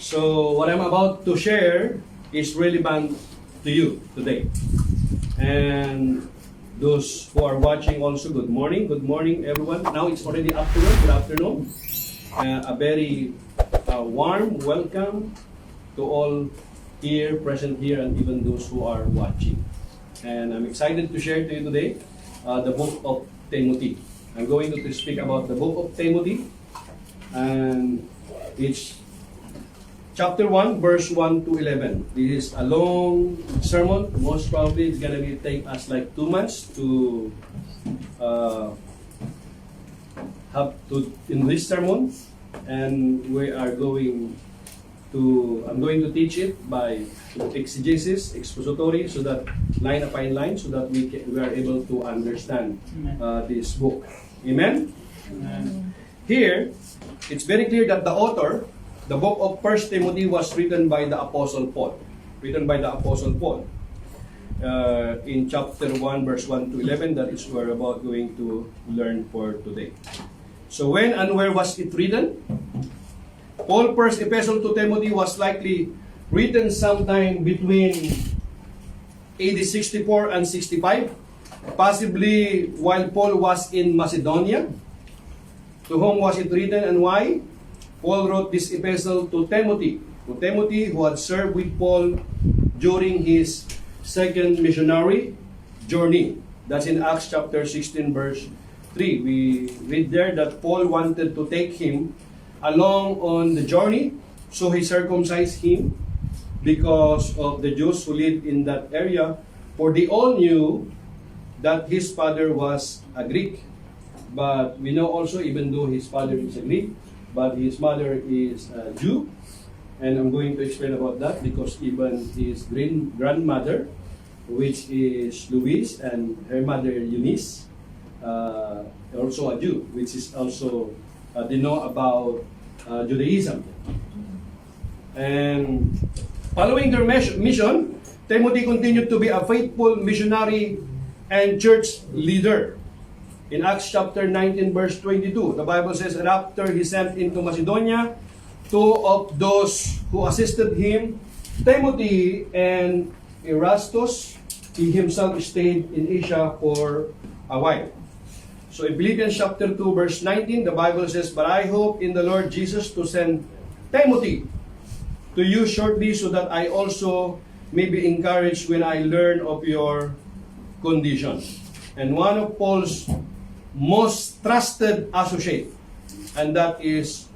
So what I'm about to share is relevant to you today. And those who are watching also, good morning everyone. Now it's already afternoon, good afternoon. A very warm welcome to all here, present here, and even those who are watching. And I'm excited to share to you today the book of Timothy. I'm going to speak about the book of Timothy, and it's chapter 1, verse 1 to 11. This is a long sermon. Most probably it's going to take us like 2 months to have to in this sermon, and I'm going to teach it by exegesis, expository, so that line upon line, so that we are able to understand this book. Amen? Amen. Here, it's very clear that the author, the book of 1 Timothy, was written by the Apostle Paul. In chapter 1, verse 1 to 11, that is what we're about going to learn for today. So when and where was it written? Paul's first epistle to Timothy was likely written sometime between AD 64 and 65, possibly while Paul was in Macedonia. To whom was it written and why? Paul wrote this epistle to Timothy who had served with Paul during his second missionary journey. That's in Acts chapter 16, verse 3. We read there that Paul wanted to take him along on the journey, so he circumcised him because of the Jews who lived in that area, for they all knew that his father was a Greek. But we know also, even though his father is a Greek, but his mother is a Jew, and I'm going to explain about that, because even his grandmother, which is Louise, and her mother Eunice, also a Jew, which is also they know about Judaism. And following their mission, Timothy continued to be a faithful missionary and church leader. In Acts chapter 19, verse 22, the Bible says, and after he sent into Macedonia 2 of those who assisted him, Timothy and Erastus, he himself stayed in Asia for a while. So in Philippians chapter 2, verse 19, the Bible says, but I hope in the Lord Jesus to send Timothy to you shortly, so that I also may be encouraged when I learn of your condition. And one of Paul's most trusted associate, and that is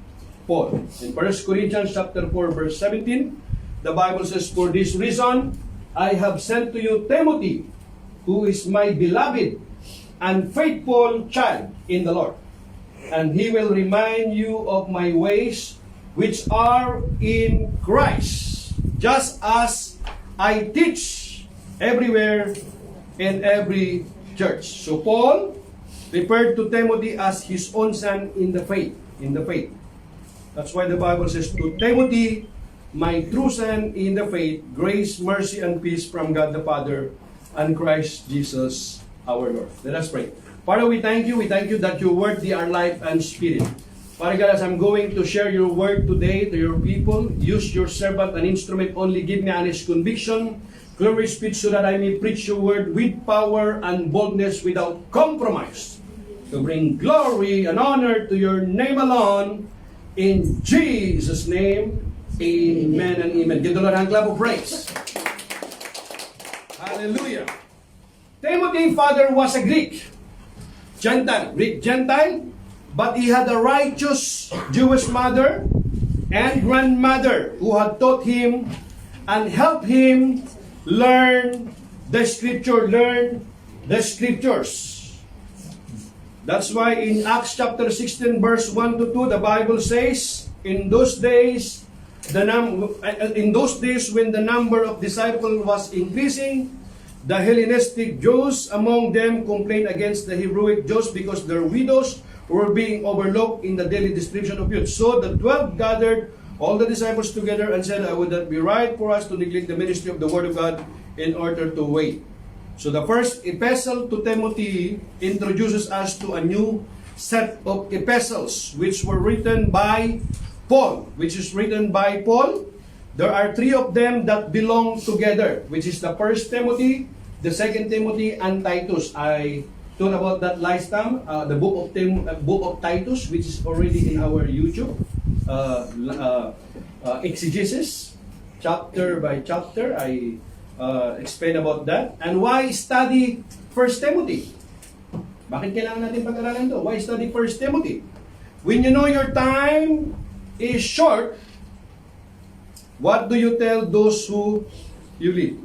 Paul. In 1 Corinthians chapter 4, verse 17, the Bible says, for this reason I have sent to you Timothy, who is my beloved and faithful child in the Lord. And he will remind you of my ways which are in Christ, just as I teach everywhere in every church. So Paul referred to Timothy as his own son in the faith. That's why the Bible says, to Timothy, my true son in the faith, grace, mercy, and peace from God the Father and Christ Jesus our Lord. Let us pray. Father, we thank you that your word be our life and spirit. Father God, as I'm going to share your word today to your people, use your servant an instrument only. Give me honest conviction, clear speech, so that I may preach your word with power and boldness without compromise, to bring glory and honor to your name alone. In Jesus' name, amen and amen. Give the Lord a clap of praise. Hallelujah. Timothy's father was a Greek Gentile, but he had a righteous Jewish mother and grandmother who had taught him and helped him learn the scriptures. That's why in Acts chapter 16, verse 1 to 2, the Bible says, in those days when the number of disciples was increasing, the Hellenistic Jews among them complained against the Hebrewic Jews because their widows were being overlooked in the daily distribution of food. So the 12 gathered all the disciples together and said, it would not be right for us to neglect the ministry of the Word of God in order to wait. So the first epistle to Timothy introduces us to a new set of epistles which were written by Paul, which is written by Paul. There are three of them that belong together, which is the First Timothy, the Second Timothy, and Titus. I told about that last time. The book of Titus, which is already in our YouTube exegesis, chapter by chapter. I explain about that. And why study First Timothy? Bakit kailangan natin pag-aralan to? Why study First Timothy? When you know your time is short, what do you tell those who you lead?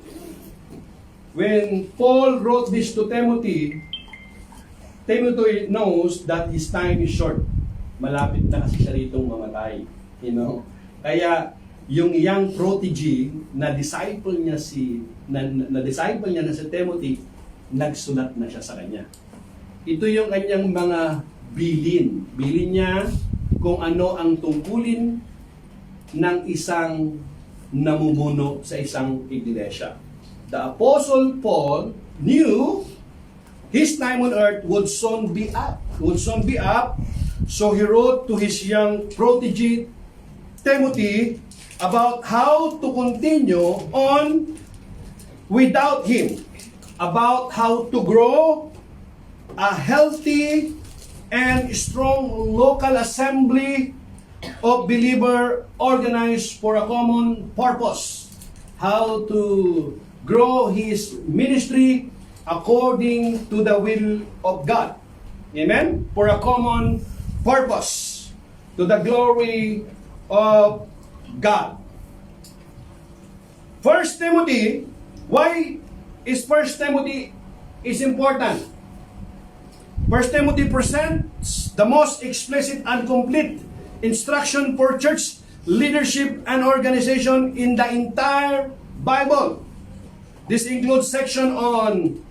When Paul wrote this to Timothy, Timothy knows that his time is short. Malapit na kasi siya ritong mamatay. You know? Kaya, yung young prodigy na disciple niya na si Timothy, nagsulat na siya sa kanya. Ito yung kanyang mga bilin. Bilin niya kung ano ang tungkulin ng isang namumuno sa isang iglesia. The Apostle Paul knew his time on earth would soon be up. So he wrote to his young prodigy Timothy about how to continue on without him, about how to grow a healthy and strong local assembly of believer organized for a common purpose. How to grow his ministry according to the will of God. Amen? For a common purpose. To the glory of God. First Timothy, why is First Timothy is important? First Timothy presents the most explicit and complete instruction for church leadership and organization in the entire Bible. This includes section on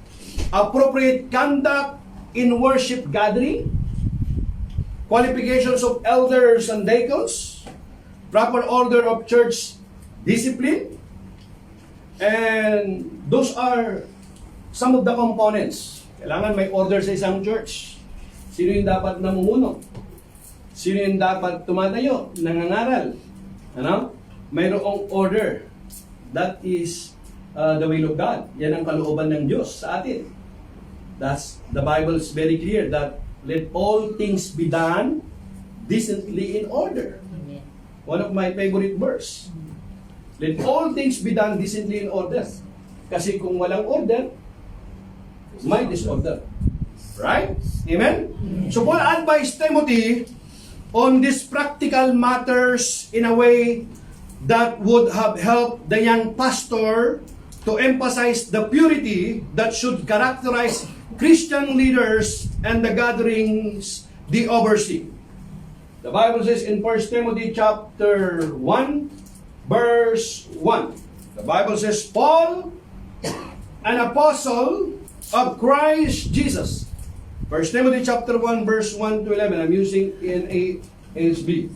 appropriate conduct in worship gathering, qualifications of elders and deacons, proper order of church discipline, and those are some of the components. Kailangan may order sa isang church. Sino yung dapat namumuno? Sino yung dapat tumatayo, nangangaral? Ano? Mayroong order. That is the will of God. Yan ang kalooban ng Diyos sa atin. That's, the Bible is very clear that let all things be done decently in order. Amen. One of my favorite verse. Let all things be done decently in order. Kasi kung walang order, may disorder. Right? Amen? So Paul advised Timothy on these practical matters in a way that would have helped the young pastor to emphasize the purity that should characterize Christian leaders and the gatherings they oversee. The Bible says in 1 Timothy chapter 1, verse 1. The Bible says, Paul, an apostle of Christ Jesus. 1 Timothy chapter 1, verse 1 to 11. I'm using NASB.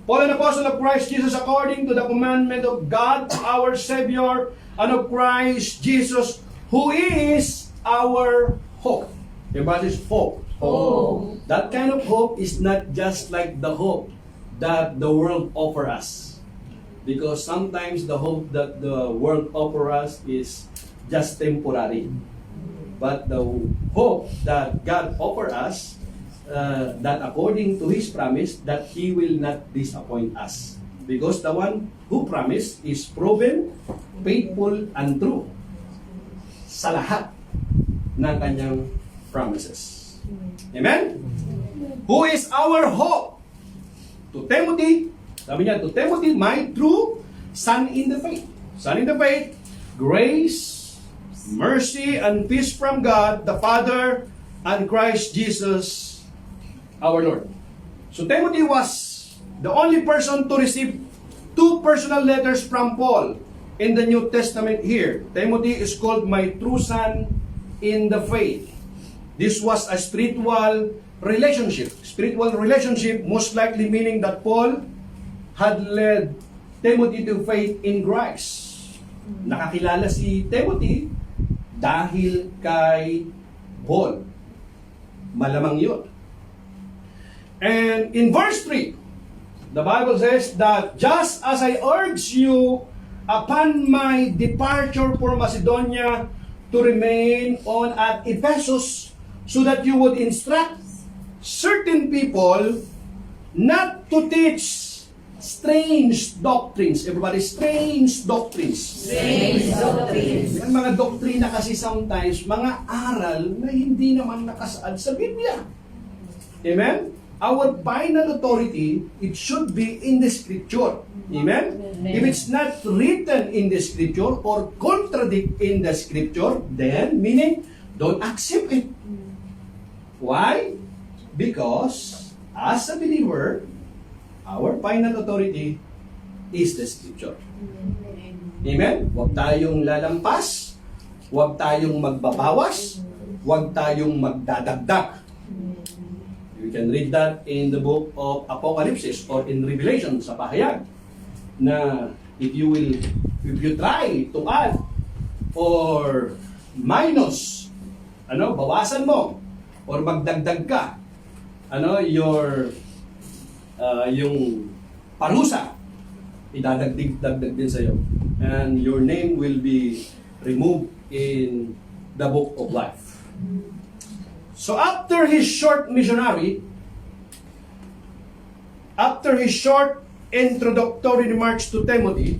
Paul, an apostle of Christ Jesus, according to the commandment of God, our Savior, and of Christ Jesus, who is our hope. Everybody's hope. Hope. That kind of hope is not just like the hope that the world offers us. Because sometimes the hope that the world offers us is just temporary. But the hope that God offers us, that according to His promise, that He will not disappoint us. Because the one who promised is proven, faithful, and true sa lahat ng kanyang promises. Amen? Who is our hope? To Timothy, sabi niya, to Timothy, my true son in the faith. Son in the faith, grace, mercy, and peace from God, the Father, and Christ Jesus, our Lord. So Timothy was the only person to receive two personal letters from Paul in the New Testament here. Timothy is called my true son in the faith. This was a spiritual relationship. Spiritual relationship, most likely meaning that Paul had led Timothy to faith in Christ. Nakakilala si Timothy dahil kay Paul. Malamang yun. And in verse 3, The Bible says that just as I urge you upon my departure for Macedonia to remain on at Ephesus so that you would instruct certain people not to teach strange doctrines. Everybody, strange doctrines. Strange doctrines. Yung mga doktrina kasi sometimes, mga aral na hindi naman nakasaad sa Biblia. Amen? Our final authority, it should be in the Scripture. Amen? If it's not written in the Scripture or contradict in the Scripture, then, meaning, don't accept it. Why? Because, as a believer, our final authority is the Scripture. Amen? Huwag tayong lalampas, huwag tayong magbabawas, huwag tayong magdadagdag. You can read that in the book of Apocalypse or in Revelation sa pahayag na if you try to add or minus, bawasan mo or magdagdag ka, yung parusa, idadagdag din sa iyo. And your name will be removed in the book of life. So after his short introductory remarks to Timothy,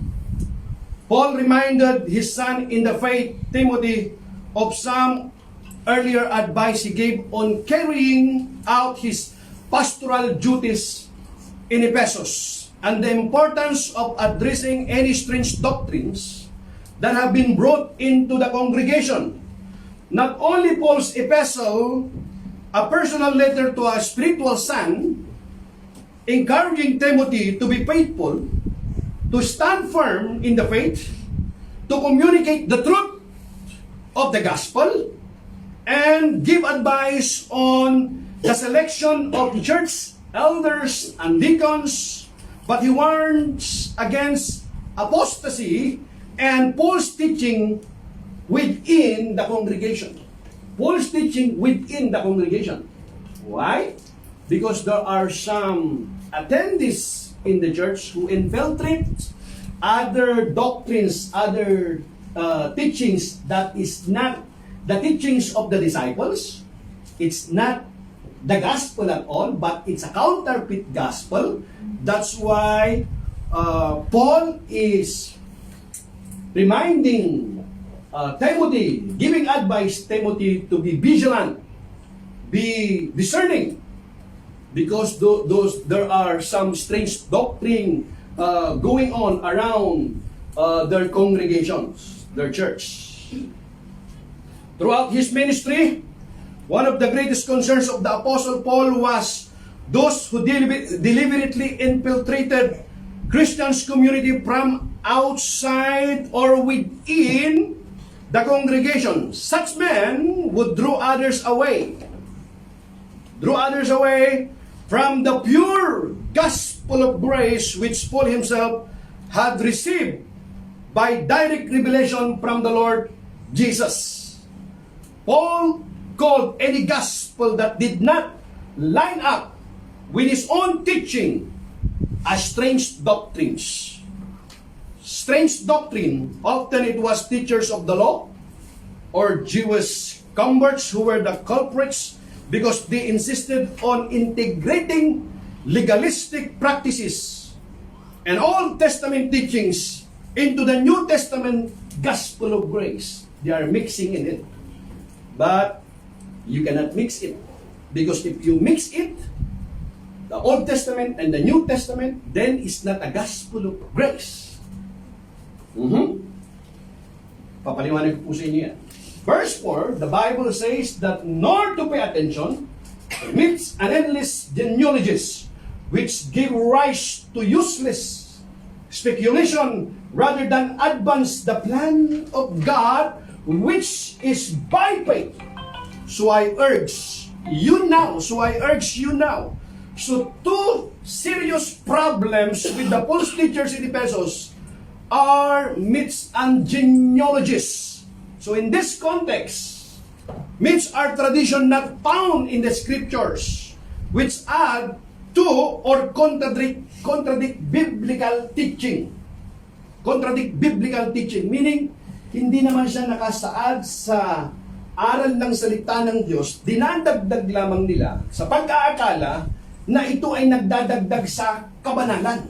Paul reminded his son in the faith, Timothy, of some earlier advice he gave on carrying out his pastoral duties in Ephesus and the importance of addressing any strange doctrines that have been brought into the congregation. Not only Paul's epistle, a personal letter to a spiritual son, encouraging Timothy to be faithful, to stand firm in the faith, to communicate the truth of the gospel, and give advice on the selection of church elders and deacons, but he warns against apostasy and false teaching within the congregation. False teaching within the congregation. Why? Because there are some attendees in the church who infiltrate other doctrines, other teachings that is not the teachings of the disciples. It's not the gospel at all, but it's a counterfeit gospel. That's why Paul is reminding Timothy, giving advice Timothy to be vigilant, be discerning, because there are some strange doctrine going on around their congregations, their church. Throughout his ministry, one of the greatest concerns of the Apostle Paul was those who deliberately infiltrated Christians' community from outside or within the congregation. Such men would draw others away from the pure gospel of grace which Paul himself had received by direct revelation from the Lord Jesus. Paul called any gospel that did not line up with his own teaching as strange doctrines. Strange doctrine, often it was teachers of the law or Jewish converts who were the culprits because they insisted on integrating legalistic practices and Old Testament teachings into the New Testament gospel of grace. They are mixing in it. But you cannot mix it, because if you mix it, the Old Testament and the New Testament, then it's not a gospel of grace. Papaliwanag ko po sa inyo yan. Verse 4, the Bible says that nor to pay attention amidst an endless genealogies which give rise to useless speculation rather than advance the plan of God which is by faith. So I urge you now. So two serious problems with the false teachers in Ephesus are myths and genealogies. So in this context, myths are tradition not found in the scriptures, which add to or contradict biblical teaching. Contradict biblical teaching, meaning hindi naman siya nakasaad sa aral ng salita ng Diyos, dinadagdag lamang nila sa pag-aakala na ito ay nagdadagdag sa kabanalan.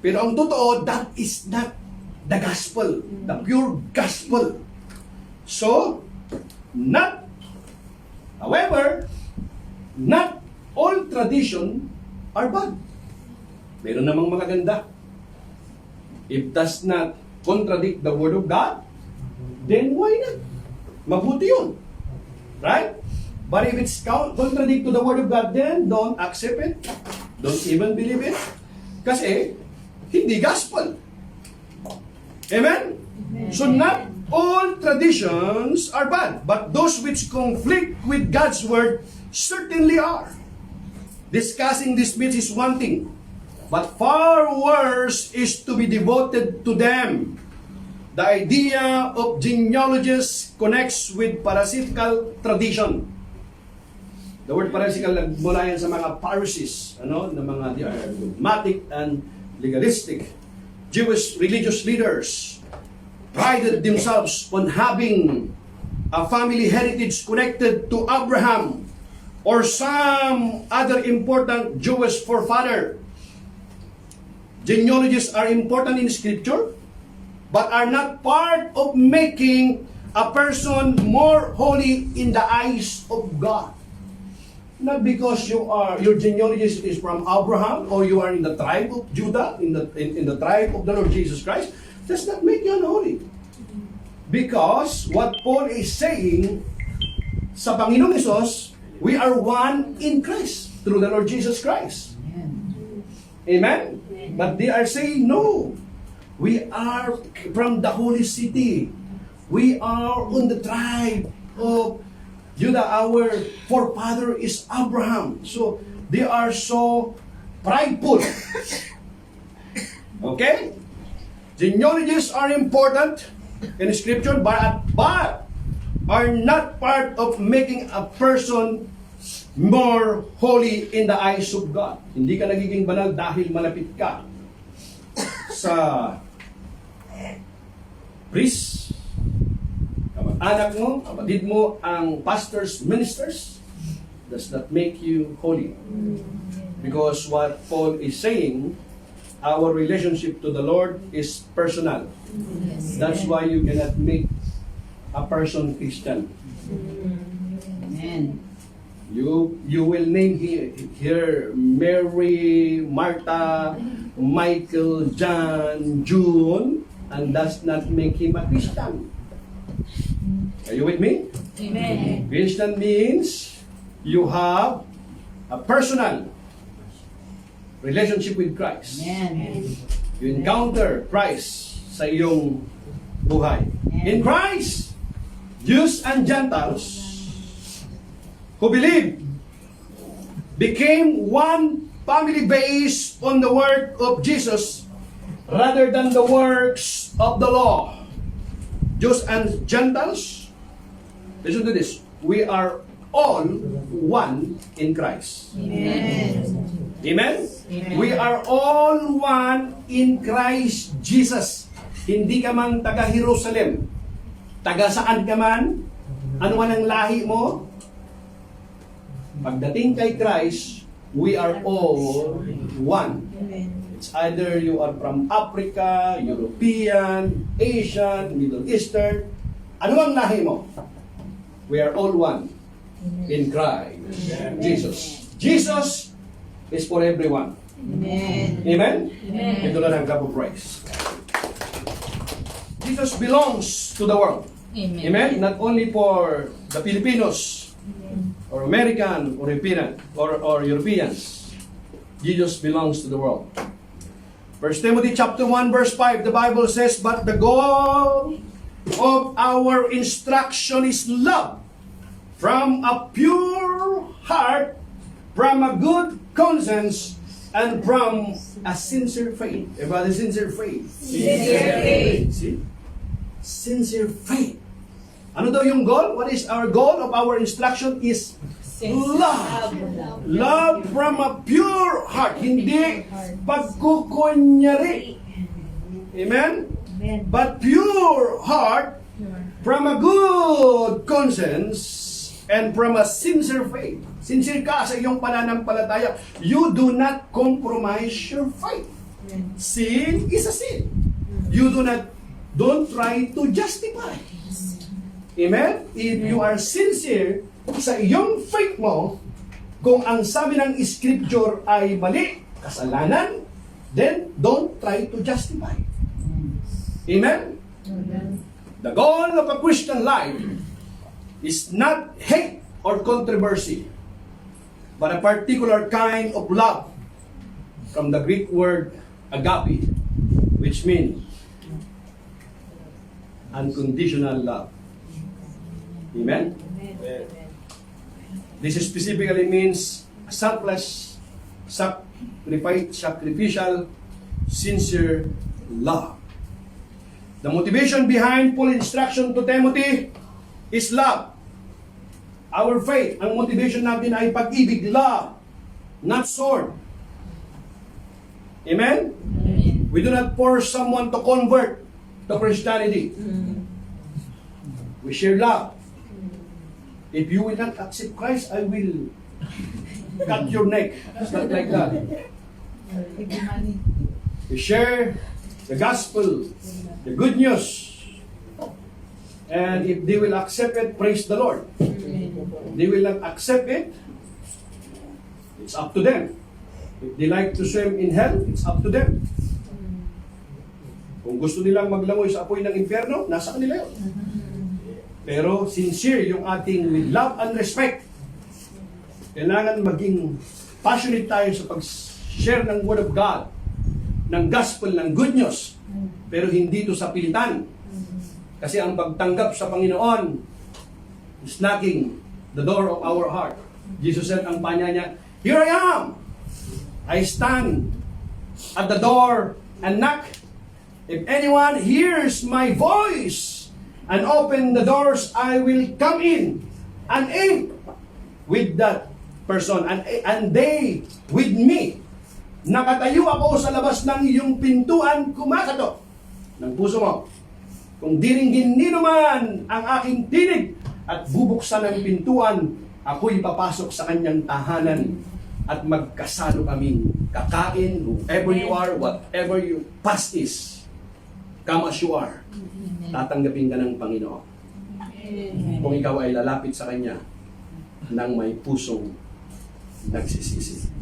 Pero ang totoo, that is not the gospel, the pure gospel. So, however, not all tradition are bad. Meron namang magaganda. If does not contradict the Word of God, then why not? Mabuti yun. Right? But if it's contradict to the Word of God, then don't accept it. Don't even believe it. Kasi, hindi gospel. Amen? So not all traditions are bad, but those which conflict with God's Word certainly are. Discussing this myth is one thing, but far worse is to be devoted to them. The idea of genealogies connects with parasitical tradition. The word parasitical mula yan sa mga Pharisees, na mga they are dogmatic and legalistic. Jewish religious leaders prided themselves on having a family heritage connected to Abraham or some other important Jewish forefather. Genealogies are important in Scripture, but are not part of making a person more holy in the eyes of God. Not because your genealogy is from Abraham or you are in the tribe of Judah, in the tribe of the Lord Jesus Christ, does not make you unholy. Because what Paul is saying sa Panginoong Hesus, we are one in Christ through the Lord Jesus Christ. Amen? But they are saying no. We are from the holy city. We are on the tribe of Judah. Our forefather is Abraham. So, they are so prideful. Okay? Genealogies are important in Scripture, but are not part of making a person more holy in the eyes of God. Hindi ka nagiging banal dahil malapit ka sa priest, anak mo, kapatid mo, ang pastors, ministers, does not make you holy. Because what Paul is saying, our relationship to the Lord is personal. That's why you cannot make a person Christian. Amen. You will name here Mary, Martha, Michael, John, June, and does not make him a Christian. Are you with me? Amen. Christian means you have a personal relationship with Christ. Amen. You encounter Christ sa iyong buhay. In Christ, Jews and Gentiles who believe became one family based on the work of Jesus rather than the works of the law. Jews and Gentiles, listen to this, we are all one in Christ. Amen. Amen? Amen. We are all one in Christ Jesus. Hindi ka man taga Jerusalem, taga saan ka man, ano man ang lahi mo, pagdating kay Christ, we are all one. It's either you are from Africa, European, Asian, Middle Eastern, ano ang lahi mo? We are all one in Christ Jesus. Jesus is for everyone. Amen. Amen? Amen. Ito na ang cup of rice. Jesus belongs to the world. Amen. Amen? Not only for the Filipinos, or American, or European, or Europeans. Jesus belongs to the world. 1 Timothy chapter 1 verse 5, the Bible says, but the goal of our instruction is love, from a pure heart, from a good conscience, and from a sincere faith. Everybody, sincere faith. Sincere faith. See? Sincere faith. Ano daw yung goal? What is our goal of our instruction is love. Love from a pure heart. Hindi pagkukunyari. Amen? But pure heart from a good conscience and from a sincere faith. Sincere ka sa iyong pananampalataya. You do not compromise your faith. Sin is a sin. You don't try to justify. Amen? If you are sincere sa iyong faith mo, kung ang sabi ng Scripture ay mali, kasalanan, then don't try to justify. Amen? The goal of a Christian life is not hate or controversy, but a particular kind of love from the Greek word agape, which means unconditional love. Amen? This specifically means selfless, sacrificial, sincere love. The motivation behind Paul's instruction to Timothy is love. Our faith, ang motivation natin ay pag-ibig, love, not sword. Amen? We do not force someone to convert to Christianity. We share love. If you will not accept Christ, I will cut your neck. It's not like that. We share the gospel, the good news. And if they will accept it, praise the Lord. If they will not accept it, it's up to them. If they like to swim in hell, it's up to them. Kung gusto nilang maglangoy sa apoy ng impyerno, nasa kanila yun. Pero sincere yung ating with love and respect. Kailangan maging passionate tayo sa pag-share ng Word of God, ng gospel, ng good news. Pero hindi ito sa pilitan. Kasi ang pagtanggap sa Panginoon is knocking the door of our heart. Jesus said ang panya niya, "Here I am! I stand at the door and knock. If anyone hears my voice and open the doors, I will come in and eat with that person and they with me. Nakatayo ako sa labas ng iyong pintuan, kumakatok ng puso mo. Kung diringgin nino man ang aking tinig at bubuksan ang pintuan, ako'y papasok sa kanyang tahanan at magkasalo kaming kakain, whoever you are, whatever your past is, come as you are, tatanggapin ka ng Panginoon. Kung ikaw ay lalapit sa Kanya ng may pusong nagsisisi.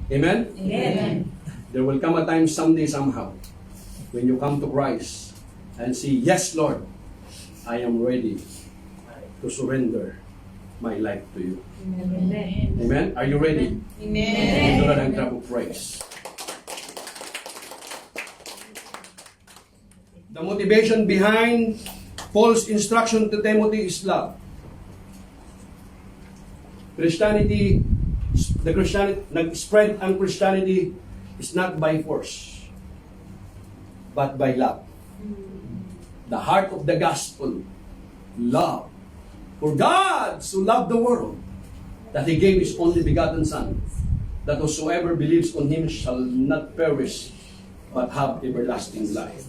Amen? Amen. There will come a time someday somehow when you come to Christ and say, "Yes, Lord, I am ready to surrender my life to you." Amen? Are you ready? Amen. Ito na ang clap of praise. The motivation behind Paul's instruction to Timothy is love. Nag-spread ang Christianity is not by force, but by love. The heart of the gospel, love. For God so loved the world that He gave His only begotten Son, that whosoever believes on Him shall not perish, but have everlasting life.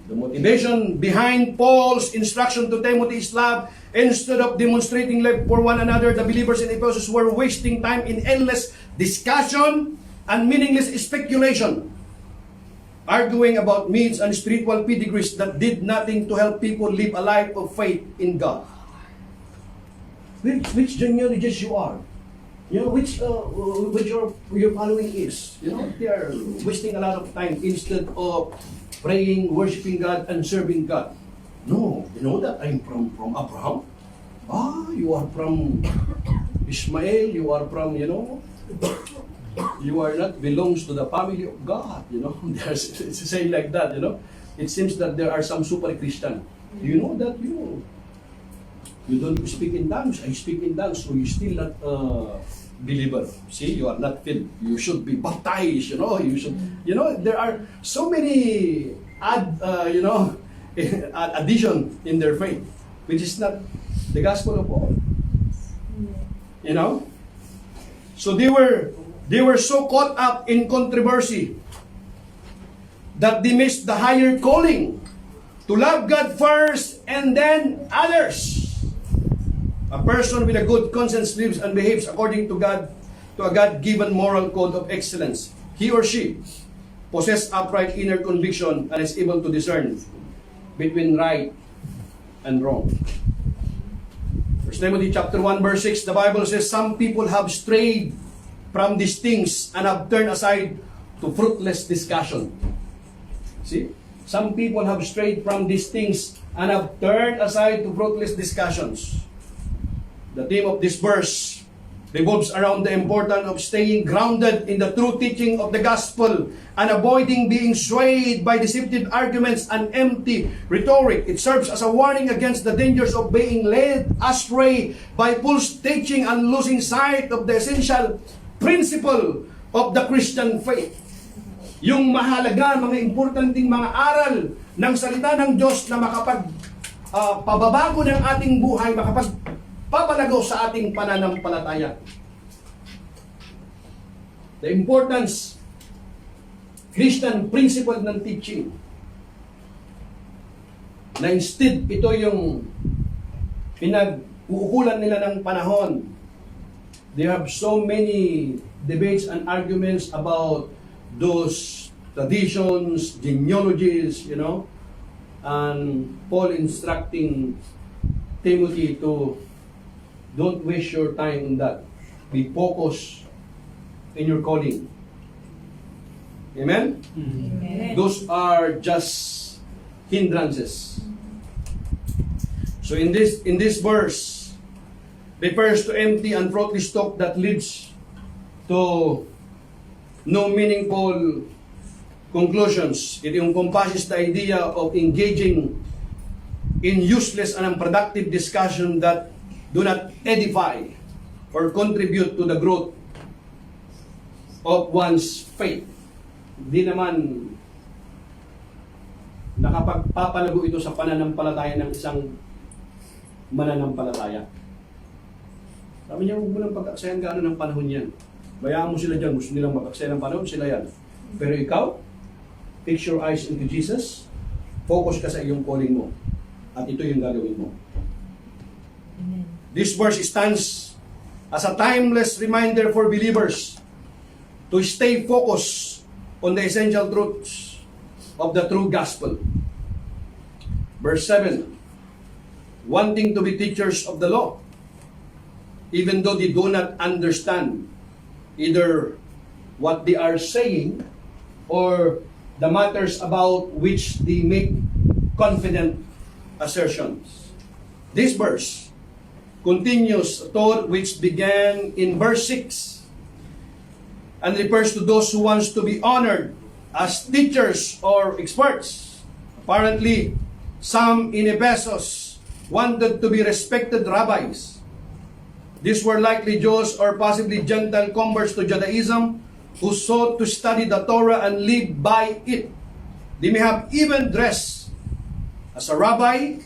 The motivation behind Paul's instruction to Timothy is love. Instead of demonstrating love for one another, the believers in Ephesus were wasting time in endless discussion and meaningless speculation, arguing about myths and spiritual pedigrees that did nothing to help people live a life of faith in God. Which genealogies you are? You know, which your following is. You know, they are wasting a lot of time instead of praying, worshiping God, and serving God. No, you know that I'm from Abraham. You are from Ishmael. You are from, you are not belongs to the family of God. It's saying like that. It seems that there are some super Christian. Do you know that you don't speak in tongues? I speak in tongues, so you still not believer. See, you are not filled. You should be baptized. You should. There are so many addition in their faith, which is not the gospel of all. You know? So they were so caught up in controversy that they missed the higher calling to love God first and then others. A person with a good conscience lives and behaves according to a God-given moral code of excellence. He or she possesses upright inner conviction and is able to discern between right and wrong. 1 Timothy chapter 1 verse 6, the Bible says, some people have strayed from these things and have turned aside to fruitless discussion. See? Some people have strayed from these things and have turned aside to fruitless discussions. The theme of this verse revolves around the importance of staying grounded in the true teaching of the gospel and avoiding being swayed by deceptive arguments and empty rhetoric. It serves as a warning against the dangers of being led astray by false teaching and losing sight of the essential principle of the Christian faith. Yung mahalaga, mga importanteng mga aral ng salita ng Diyos na pababago ng ating buhay, papalago sa ating pananampalataya. The importance, Christian principle ng teaching, na instead ito yung pinag-uukulan nila ng panahon. They have so many debates and arguments about those traditions, genealogies, and Paul instructing Timothy to don't waste your time on that. Be focused in your calling. Amen? Amen. Those are just hindrances. So in this verse, refers to empty and fruitless talk that leads to no meaningful conclusions. It encompasses the idea of engaging in useless and unproductive discussion that do not edify or contribute to the growth of one's faith. Hindi naman nakapagpapalago ito sa pananampalataya ng isang mananampalataya. Sabi niya, huwag mo nang pag-aksayan gaano ng panahon yan. Bayaan mo sila dyan, gusto nilang mag-aksaya ng panahon, sila yan. Pero ikaw, fix your eyes into Jesus, focus ka sa iyong calling mo, at ito yung gagawin mo. Amen. This verse stands as a timeless reminder for believers to stay focused on the essential truths of the true gospel. Verse 7, wanting to be teachers of the law, even though they do not understand either what they are saying or the matters about which they make confident assertions. This verse continues a thought which began in verse 6 and refers to those who wants to be honored as teachers or experts. Apparently, some in Ephesus wanted to be respected rabbis. These were likely Jews or possibly Gentile converts to Judaism who sought to study the Torah and live by it. They may have even dressed as a rabbi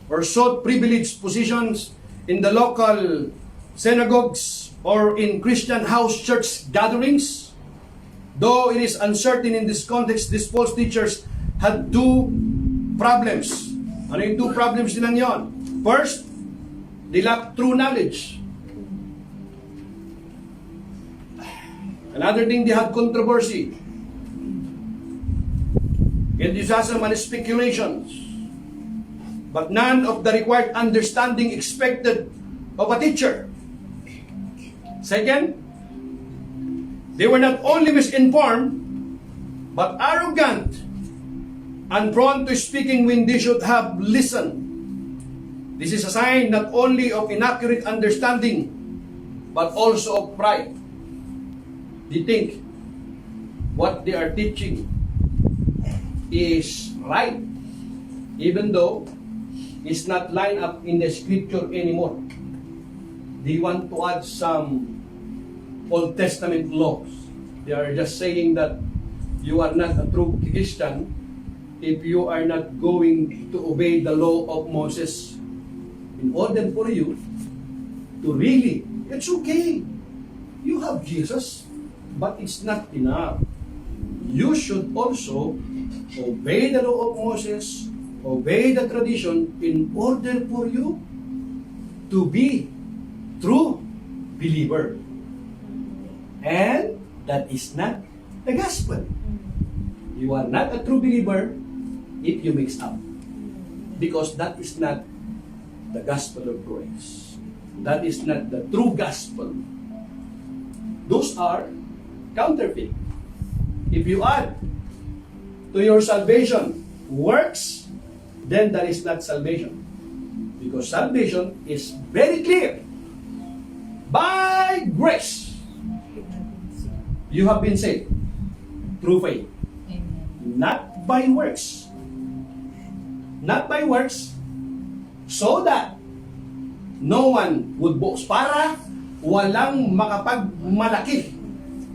or sought privileged positions in the local synagogues or in Christian house church gatherings. Though it is uncertain in this context, these false teachers had two problems. Ano yung two problems nilang yon? First, they lack true knowledge. Another thing, they had controversy, enthusiasm and speculations, but none of the required understanding expected of a teacher. Second, they were not only misinformed, but arrogant and prone to speaking when they should have listened. This is a sign not only of inaccurate understanding, but also of pride. They think what they are teaching is right, even though it's not lined up in the scripture anymore. They want to add some Old Testament laws. They are just saying that you are not a true Christian if you are not going to obey the law of Moses. In order for you to really It's okay. You have Jesus, but it's not enough. You should also obey the law of Moses, obey the tradition in order for you to be true believer. And that is not the gospel. You are not a true believer if you mix up. Because that is not the gospel of grace. That is not the true gospel. Those are counterfeit. If you add to your salvation works, then that is not salvation. Because salvation is very clear. By grace, you have been saved through faith. Amen. Not by works. Not by works, so that no one would boast. Para walang makapagmalaki.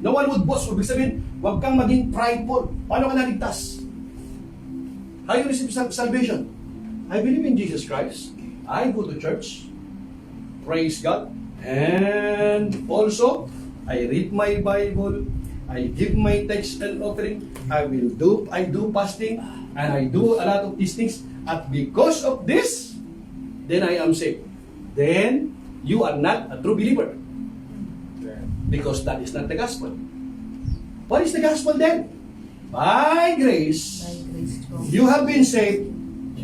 No one would boast. Ibig sabihin, huwag kang maging prideful. Paano ka naligtas? How you receive salvation? I believe in Jesus Christ. I go to church. Praise God. And also, I read my Bible. I give my tithes and offering. I do fasting. And I do a lot of these things. At because of this, then I am saved. Then, you are not a true believer. Because that is not the gospel. What is the gospel then? By grace, By grace through you have been saved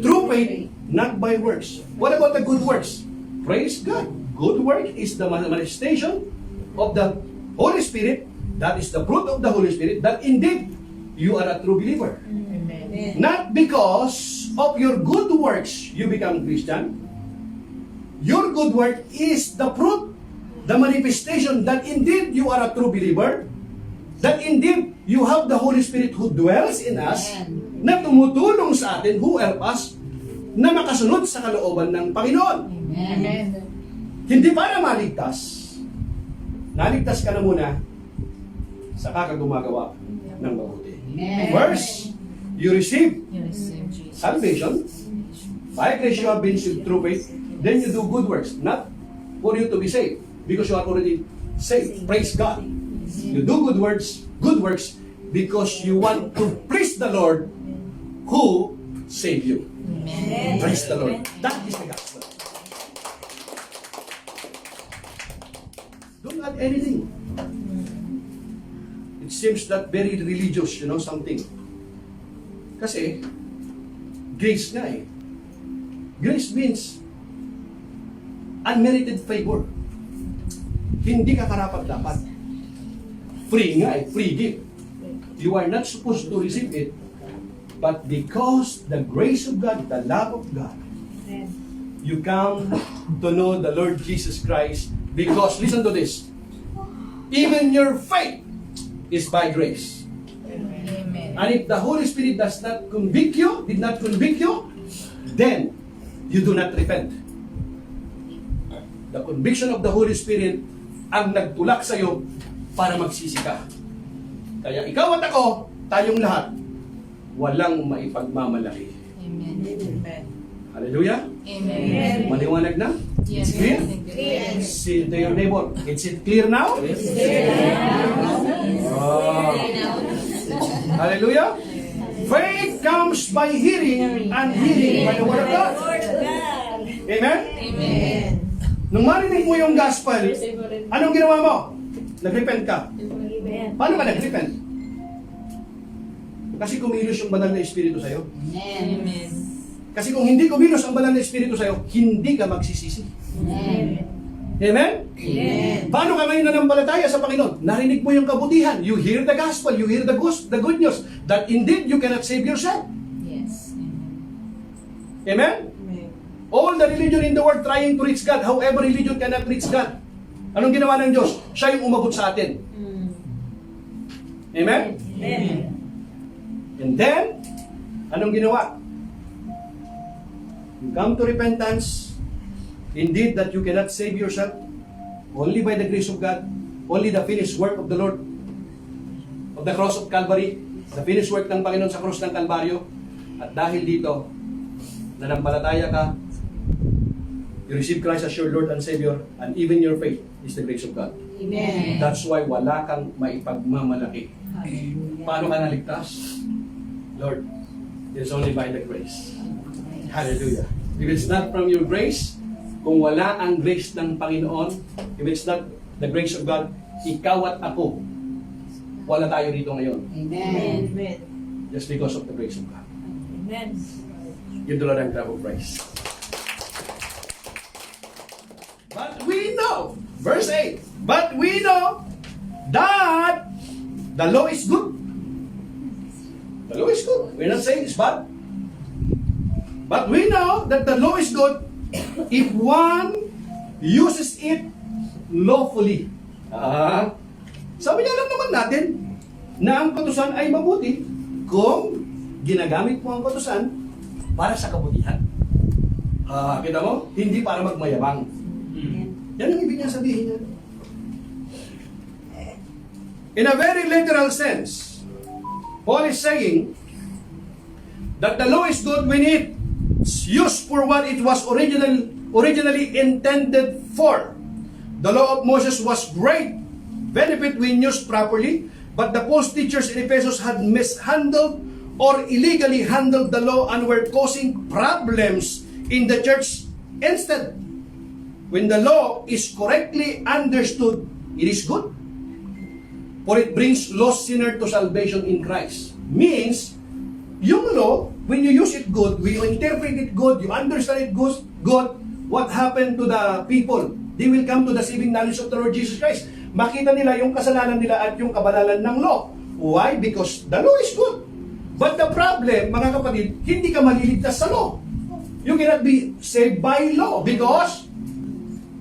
through faith, not by works. What about the good works? Praise God. Good work is the manifestation of the Holy Spirit. That is the fruit of the Holy Spirit, that indeed you are a true believer. Amen. Not because of your good works you become Christian. Your good work is the fruit, the manifestation that indeed you are a true believer, that indeed you have the Holy Spirit who dwells in us, na tumutulong sa atin, who help us, na makasunod sa kalooban ng Panginoon. Amen. Hindi para maligtas. Naligtas ka na muna, saka ka gumagawa ng mabuti. Amen. First, you receive You receive Jesus. salvation. By grace you have been saved through faith. Then you do good works, not for you to be saved, because you are already saved. Praise God. You do good works, because you want to please the Lord who saved you. Amen. Praise the Lord. That is the gospel. Don't add anything. It seems that very religious, something. Kasi, grace nga eh. Grace means unmerited favor. Hindi ka karapat-dapat. Free nga eh, free gift. You are not supposed to receive it, but because the grace of God, the love of God, you come to know the Lord Jesus Christ, because, listen to this, even your faith is by grace. Amen. And if the Holy Spirit did not convict you, then you do not repent. The conviction of the Holy Spirit ang nagtulak sa iyo para magsisi ka. Kaya ikaw at ako, tayong lahat, walang maipagmamalaki. Amen. Amen. Hallelujah? Amen. Maliwanag na? Yes. It's clear? Yes. Say to your neighbor, is it clear now? Oh. Hallelujah? Faith comes by hearing, and hearing by the word of God. Amen? Amen. Nung marinig mo yung gospel, anong ginawa mo? Nag-repent ka. Paano ka nag-repent? Kasi kumilos yung banal na Espiritu sa'yo. Amen. Kasi kung hindi kumilos ang banal na Espiritu sa'yo, hindi ka magsisisi. Amen. Amen? Amen. Paano ka ngayon nanampalataya sa Panginoon? Narinig mo yung kabutihan. You hear the gospel. You hear the good news. That indeed you cannot save yourself. Yes. Amen? All the religion in the world trying to reach God. However, religion cannot reach God. Anong ginawa ng Diyos? Siya yung umabot sa atin. Amen? Amen. And then, anong ginawa? You come to repentance. Indeed, that you cannot save yourself. Only by the grace of God. Only the finished work of the Lord. Of the cross of Calvary. The finished work ng Panginoon sa cross ng Kalbaryo. At dahil dito, nanampalataya ka, You receive Christ as your Lord and Savior, and even your faith is the grace of God. Amen. That's why wala kang maipagmamalaki. Paano ka naligtas? Lord, it's only by the grace. Hallelujah. If it's not from your grace, kung wala ang grace ng Panginoon, if it's not the grace of God, ikaw at ako, wala tayo dito ngayon. Amen. Just because of the grace of God. Amen. Give the Lord a clap of praise. But we know, verse 8, but we know that the law is good. The law is good. We're not saying it's bad. But we know that the law is good if one uses it lawfully. Sabi niya lang naman natin na ang kautusan ay mabuti kung ginagamit mo ang kautusan para sa kabutihan. Kita mo? Hindi para magmayabang. Yan ang ibig niya sabihin niya. In a very literal sense, Paul is saying that the law is good when it's used for what it was originally intended for. The law of Moses was great benefit when used properly, but the false teachers in Ephesus had mishandled or illegally handled the law and were causing problems in the church instead. When the law is correctly understood, it is good. For it brings lost sinner to salvation in Christ. Means, yung law, when you use it good, when you interpret it good, you understand it good, what happened to the people? They will come to the saving knowledge of the Lord Jesus Christ. Makita nila yung kasalanan nila at yung kabanalan ng law. Why? Because the law is good. But the problem, mga kapatid, hindi ka maliligtas sa law. You cannot be saved by law because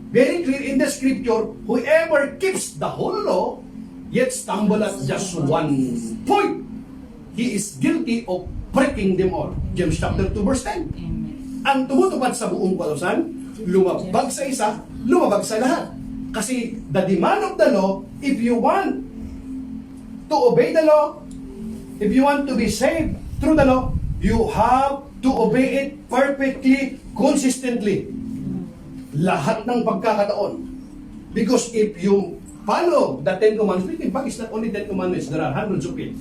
very clear in the scripture, whoever keeps the whole law, yet stumble at just one point, he is guilty of breaking them all. James chapter 2 verse 10. Ang tumutupad sa buong kautusan, lumabag sa isa, lumabag sa lahat. Kasi the demand of the law, if you want to obey the law, if you want to be saved through the law, you have to obey it perfectly, consistently. Lahat ng pagkakataon. Because if you follow the Ten Commandments, in fact, it's not only Ten Commandments, there are hundreds of it.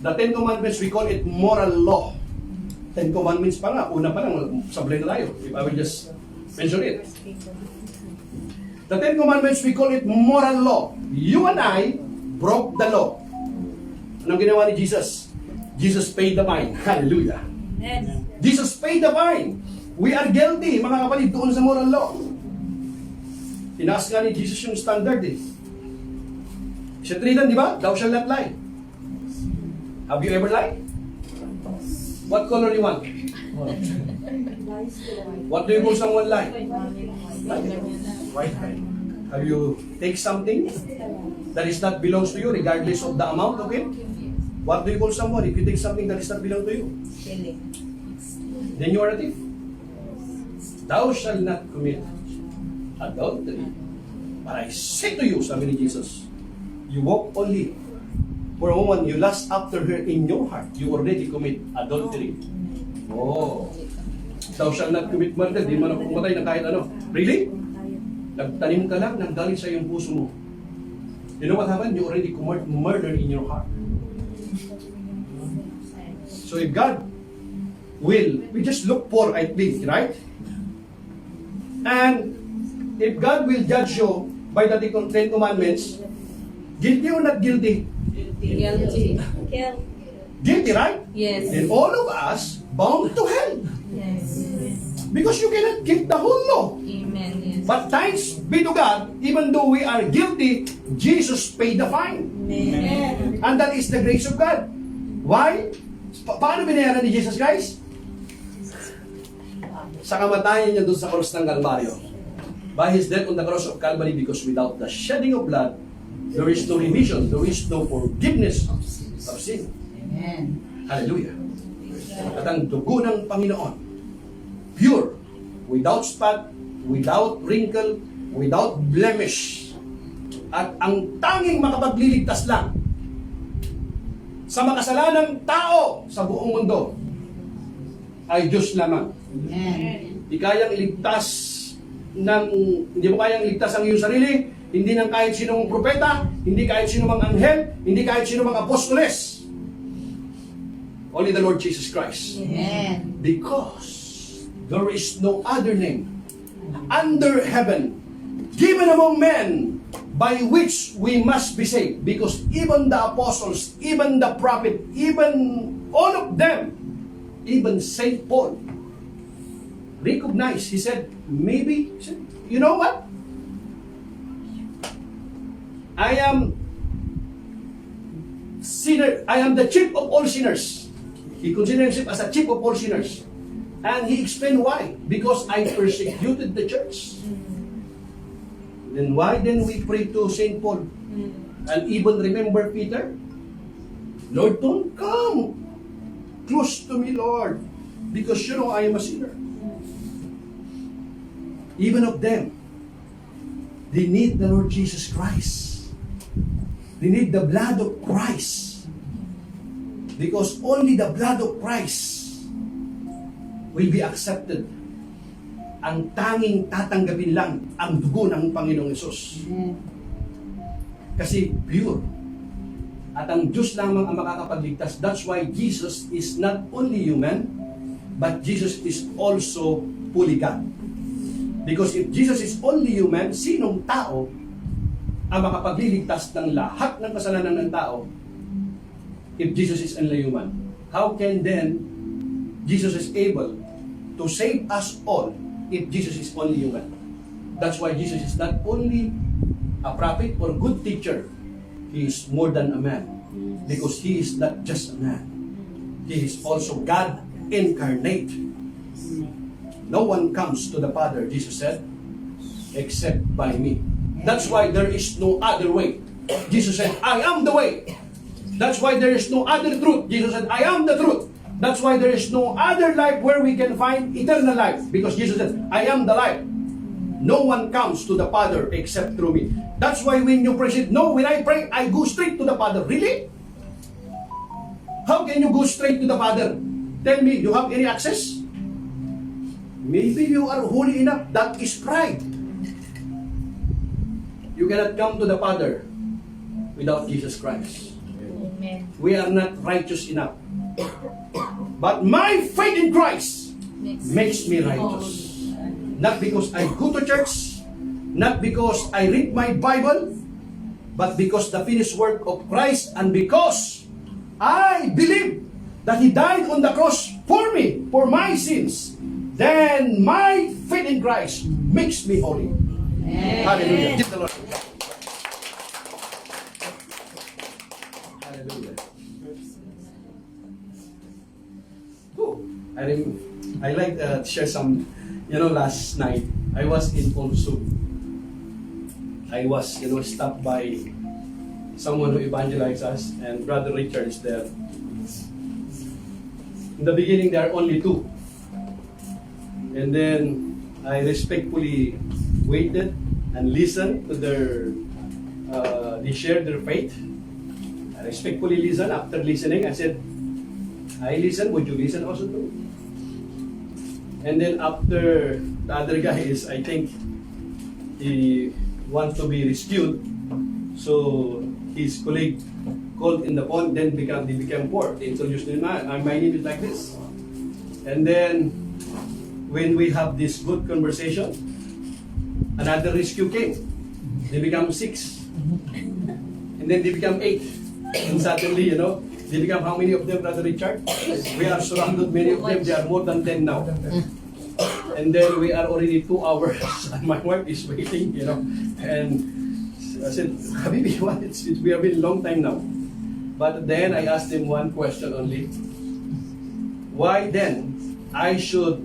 The Ten Commandments, we call it moral law. Ten Commandments pa nga, una pa lang, sablay na tayo, if I will just mention it. The Ten Commandments, we call it moral law. You and I broke the law. Anong ginawa ni Jesus? Jesus paid the fine. Hallelujah. Jesus paid the fine. We are guilty, mga kapatid, doon sa moral law. Tinaas nga ni Jesus yung standard eh. Siya treated, di ba? Thou shalt not lie. Have you ever lied? What color you want? What do you call someone lie? White. Have you take something that is not belongs to you regardless of the amount of it? What do you call someone if you take something that is not belong to you? Then you are a thief. Thou shalt not commit adultery. But I say to you, sabi ni Jesus, you walk only for a moment, you lust after her in your heart, you already commit adultery. Oh. Thou shalt not commit murder, di man ako pumatay na kahit ano. Really? Nagtanim ka lang ng galing sa iyong puso mo. You know what happened? You already commit murder in your heart. So if God will, we just look for, I think, right? And if God will judge you by the Ten Commandments, guilty or not guilty? Guilty. Guilty, right? Yes. Then all of us bound to hell. Yes. Because you cannot keep the whole law. Amen. Yes. But thanks be to God, even though we are guilty, Jesus paid the fine. Amen. And that is the grace of God. Why? Paano binayaran ni Jesus, guys? Sa kamatayan niya doon sa cross ng Calvario. By His death on the cross of Calvary, because without the shedding of blood, there is no remission, there is no forgiveness of sin. Amen. Hallelujah. At ang dugo ng Panginoon, pure, without spot, without wrinkle, without blemish. At ang tanging makapagliligtas lang sa makasalanang tao sa buong mundo ay Diyos lamang. Amen. Di kayang iligtas hindi mo kayang ligtas ang iyong sarili, hindi ng kahit sinong propeta, hindi kahit sino mang anghel, hindi kahit sino mang apostoles. Only the Lord Jesus Christ. Amen. Because there is no other name under heaven given among men by which we must be saved. Because even the apostles, even the prophet, even all of them, even Saint Paul, recognized, he said, maybe, he said, you know what? I am sinner, I am the chief of all sinners. He considered himself as a chief of all sinners. And he explained why. Because I persecuted the church. Then why then we pray to Saint Paul? And even remember Peter? Lord, don't come close to me, Lord. Because you know I am a sinner. Even of them, they need the Lord Jesus Christ. They need the blood of Christ. Because only the blood of Christ will be accepted. Ang tanging tatanggapin lang ang dugo ng Panginoong Hesus. Kasi pure. At ang Diyos lamang ang makakapagligtas. That's why Jesus is not only human, but Jesus is also fully God. Because if Jesus is only human, sinong tao ang makapagliligtas ng lahat ng kasalanan ng tao if Jesus is only human? How can then Jesus is able to save us all if Jesus is only human? That's why Jesus is not only a prophet or good teacher, He is more than a man. Because He is not just a man. He is also God incarnate. No one comes to the Father, Jesus said, except by me. That's why there is no other way. Jesus said, I am the way. That's why there is no other truth. Jesus said, I am the truth. That's why there is no other life where we can find eternal life. Because Jesus said, I am the life. No one comes to the Father except through me. That's why when you pray, no, when I pray, I go straight to the Father. Really? How can you go straight to the Father? Tell me, you have any access? Maybe you are holy enough. That is pride. You cannot come to the Father without Jesus Christ. Amen. We are not righteous enough. But my faith in Christ makes me righteous. Not because I go to church, not because I read my Bible, but because the finished work of Christ and because I believe that He died on the cross for me, for my sins. Then my faith in Christ makes me holy. Amen. Hallelujah. Give the Lord. Hallelujah. Oh, I like to share some, last night, I was in Ponsu. I was, stopped by someone who evangelized us, and Brother Richard is there. In the beginning, there are only two. And then I respectfully waited and listened to they shared their faith. I respectfully listened. After listening, I said, I listen, would you listen also too? And then after, the other guy is, I think, he wants to be rescued. So his colleague called in the phone, then they became poor. They introduced him, my name is like this. And then, when we have this good conversation, another rescue came. They become 6. And then they become 8. And suddenly, they become how many of them, Brother Richard? We are surrounded, many of them. They are more than 10 now. And then we are already 2 hours. And my wife is waiting, And I said, Habibi, we have been a long time now. But then I asked him one question only. Why then I should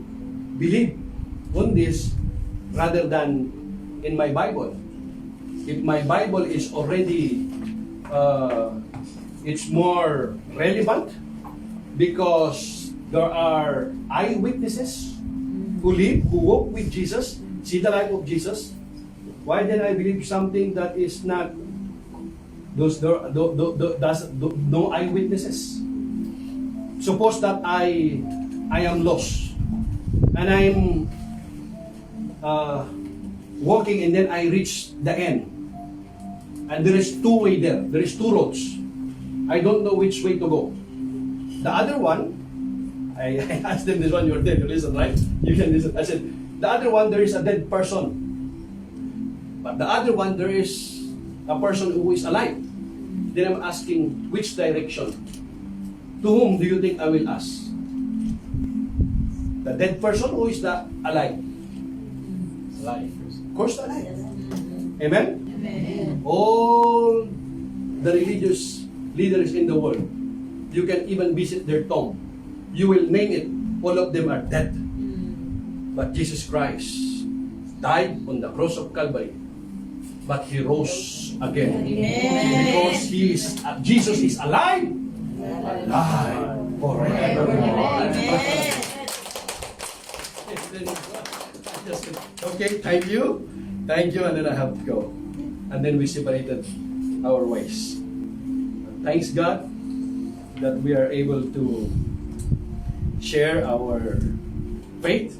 believe on this rather than in my Bible? If my Bible is already it's more relevant because there are eyewitnesses who live, who walk with Jesus, see the life of Jesus. Why then I believe something that is not no eyewitnesses? Suppose that I am lost and I'm walking and then I reach the end. And there is two way there. There is two roads. I don't know which way to go. The other one, I asked them this one, you're dead, you listen, right? You can listen. I said, the other one, there is a dead person. But the other one, there is a person who is alive. Then I'm asking, which direction? To whom do you think I will ask? The dead person or is the alive? Alive. Of course, the alive. Amen? Amen. All the religious leaders in the world, you can even visit their tomb. You will name it. All of them are dead. But Jesus Christ died on the cross of Calvary. But He rose again. Amen. Because Jesus is alive. Alive forever. Okay, thank you. Thank you, and then I have to go. And then we separated our ways. Thanks God that we are able to share our faith,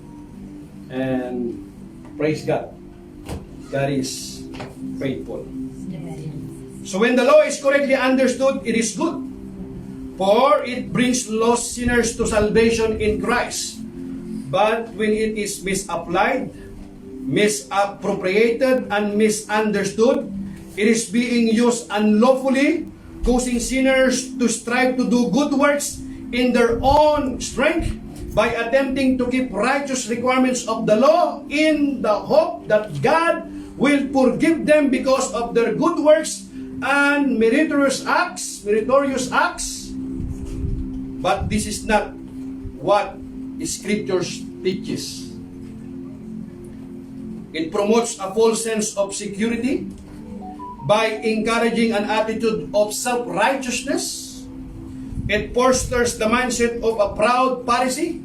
and praise God. God is faithful. So when the law is correctly understood, it is good, for it brings lost sinners to salvation in Christ. But when it is misapplied, misappropriated, and misunderstood, it is being used unlawfully, causing sinners to strive to do good works in their own strength by attempting to keep righteous requirements of the law in the hope that God will forgive them because of their good works and meritorious acts. But this is not what Scriptures teaches. It promotes a false sense of security by encouraging an attitude of self-righteousness. It fosters the mindset of a proud Pharisee.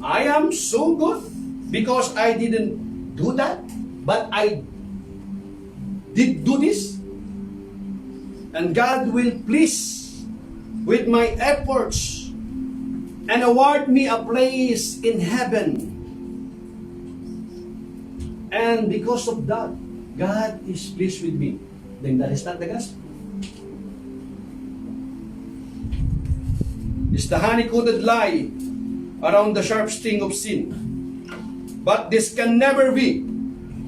I am so good because I didn't do that, but I did do this. And God will please with my efforts and award me a place in heaven. And because of that, God is pleased with me. Then that is not the gospel. It's the honey-coated lie around the sharp sting of sin. But this can never be.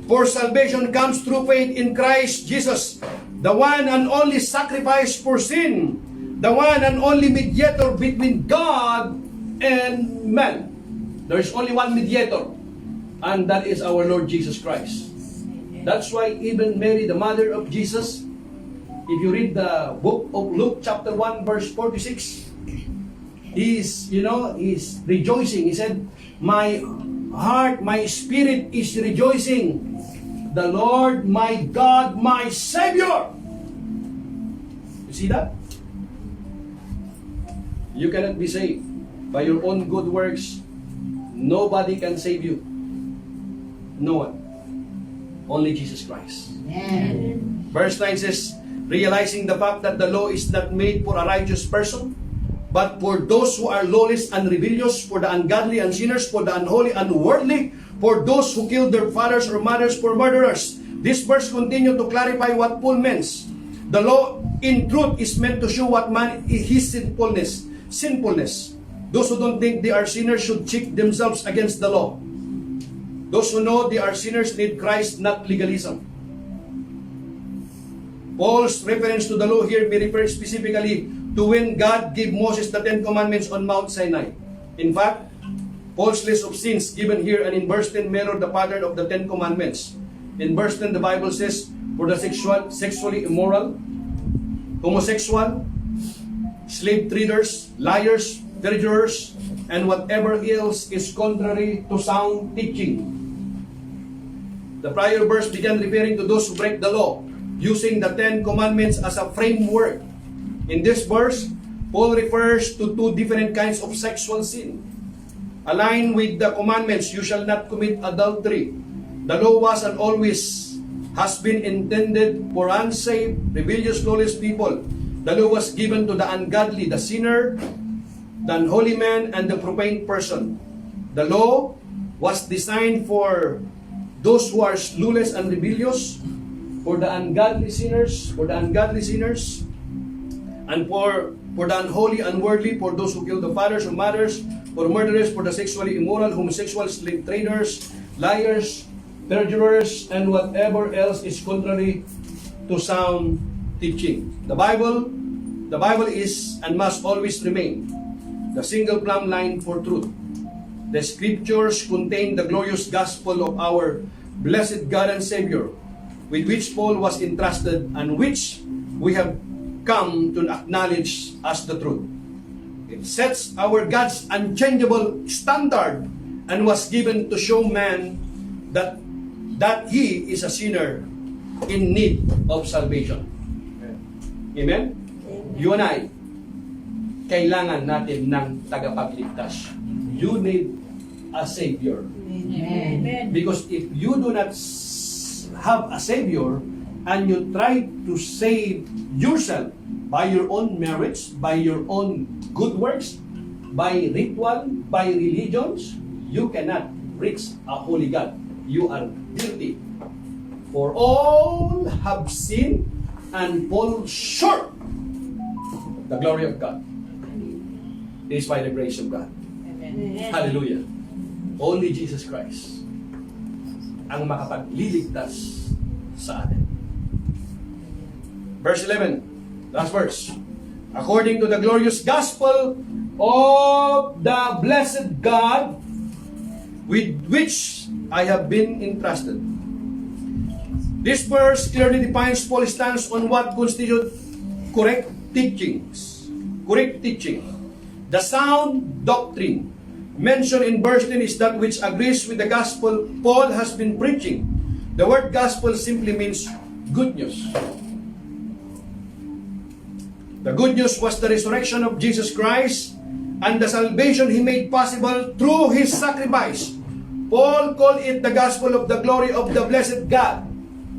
For salvation comes through faith in Christ Jesus, the one and only sacrifice for sin, the one and only mediator between God and man. There is only one mediator, and that is our Lord Jesus Christ. That's why even Mary, the mother of Jesus, if you read the book of Luke chapter 1 verse 46, he's rejoicing. He said, my heart, my spirit is rejoicing. The Lord, my God, my Savior. You see that? You cannot be saved by your own good works. Nobody can save you. No one. Only Jesus Christ. Amen. Verse 9 says, realizing the fact that the law is not made for a righteous person, but for those who are lawless and rebellious, for the ungodly and sinners, for the unholy and worldly, for those who kill their fathers or mothers, for murderers. This verse continues to clarify what Paul means. The law, in truth, is meant to show what man is his sinfulness. Those who don't think they are sinners should check themselves against the law. Those who know they are sinners need Christ, not legalism. Paul's reference to the law here may refer specifically to when God gave Moses the Ten Commandments on Mount Sinai. In fact, Paul's list of sins given here and in verse 10 mirror the pattern of the Ten Commandments. In verse 10, the Bible says, for the sexually immoral, homosexual, slave traders, liars, perjurers, and whatever else is contrary to sound teaching. The prior verse began referring to those who break the law, using the Ten Commandments as a framework. In this verse, Paul refers to two different kinds of sexual sin. Aligned with the commandments, you shall not commit adultery. The law was and always has been intended for unsaved, rebellious, lawless people. The law was given to the ungodly, the sinner, the unholy man, and the profane person. The law was designed for those who are clueless and rebellious, for the ungodly sinners, and for the unholy, unworldly, for those who kill the fathers or mothers, for murderers, for the sexually immoral, homosexuals, slave traders, liars, perjurers, and whatever else is contrary to sound teaching. The Bible is and must always remain the single plumb line for truth. The Scriptures contain the glorious gospel of our blessed God and Savior, with which Paul was entrusted and which we have come to acknowledge as the truth. It sets our God's unchangeable standard and was given to show man that he is a sinner in need of salvation. Amen? You and I, kailangan natin ng tagapagligtas. You need a Savior. Amen. Because if you do not have a Savior and you try to save yourself by your own merits, by your own good works, by ritual, by religions, you cannot reach a holy God. You are guilty. For all have sinned and fall short the glory of God. It is by the grace of God. Amen. Hallelujah. Only Jesus Christ ang makapagliligtas sa atin. Verse 11, last verse. According to the glorious gospel of the blessed God with which I have been entrusted. This verse clearly defines Paul's stance on what constitutes correct teachings. Correct teaching. The sound doctrine mentioned in verse 10 is that which agrees with the gospel Paul has been preaching. The word gospel simply means good news. The good news was the resurrection of Jesus Christ and the salvation He made possible through His sacrifice. Paul called it the gospel of the glory of the blessed God.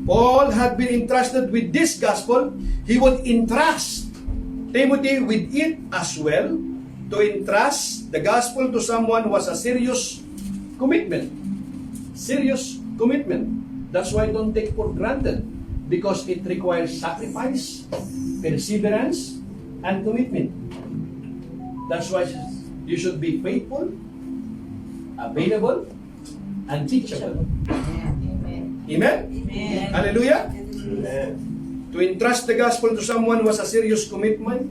Paul had been entrusted with this gospel. He would entrust Timothy with it as well. To entrust the gospel to someone was a serious commitment. Serious commitment. That's why don't take for granted, because it requires sacrifice, perseverance, and commitment. That's why you should be faithful, available, and teachable. Amen. Amen? Amen. Hallelujah? Amen. To entrust the gospel to someone was a serious commitment.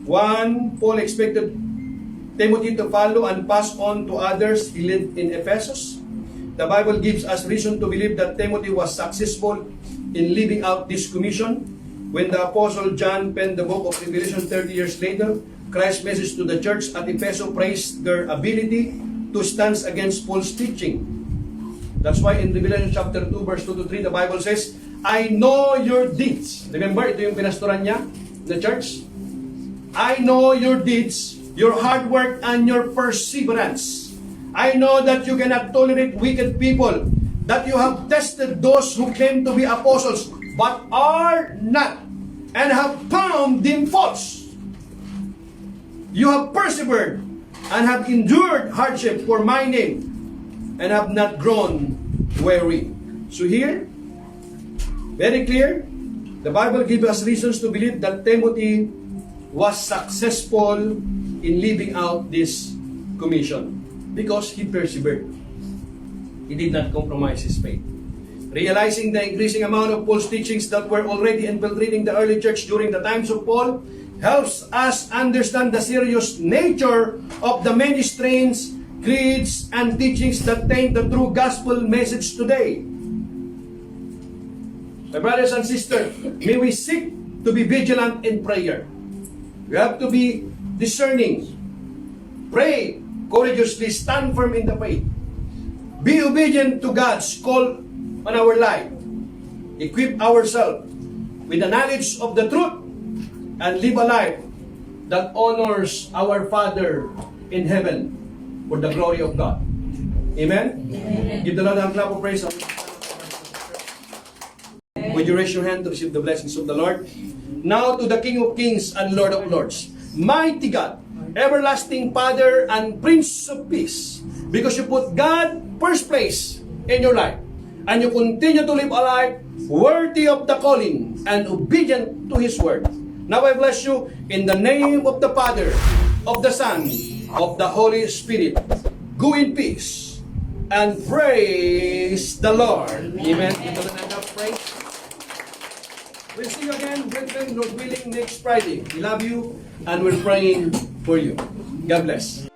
One, Paul expected Timothy to follow and pass on to others he lived in Ephesus. The Bible gives us reason to believe that Timothy was successful in living out this commission. When the Apostle John penned the book of Revelation 30 years later, Christ's message to the church at Ephesus praised their ability to stand against Paul's teaching. That's why in Revelation chapter 2 verse 2 to 3, the Bible says, I know your deeds. Remember, ito yung pinastoran niya, the church. I know your deeds, your hard work, and your perseverance. I know that you cannot tolerate wicked people, that you have tested those who claim to be apostles, but are not, and have found them false. You have persevered and have endured hardship for my name, and have not grown weary. So here, very clear, the Bible gives us reasons to believe that Timothy was successful in living out this commission because he persevered. He did not compromise his faith. Realizing the increasing amount of Paul's teachings that were already infiltrating the early church during the times of Paul helps us understand the serious nature of the many strains, creeds, and teachings that taint the true gospel message today. My brothers and sisters, may we seek to be vigilant in prayer. We have to be discerning. Pray courageously, stand firm in the faith. Be obedient to God's call on our life. Equip ourselves with the knowledge of the truth and live a life that honors our Father in heaven for the glory of God. Amen? Amen. Give the Lord a clap of praise. Would you raise your hand to receive the blessings of the Lord? Now to the King of Kings and Lord of Lords, mighty God, everlasting Father and Prince of Peace, because you put God first place in your life. and you continue to live a life worthy of the calling and obedient to His word. Now I bless you in the name of the Father, of the Son, of the Holy Spirit. Go in peace and praise the Lord. Amen. Ito na lang, praise. We'll see you again, brethren, Lord willing, next Friday. We love you and we're praying for you. God bless.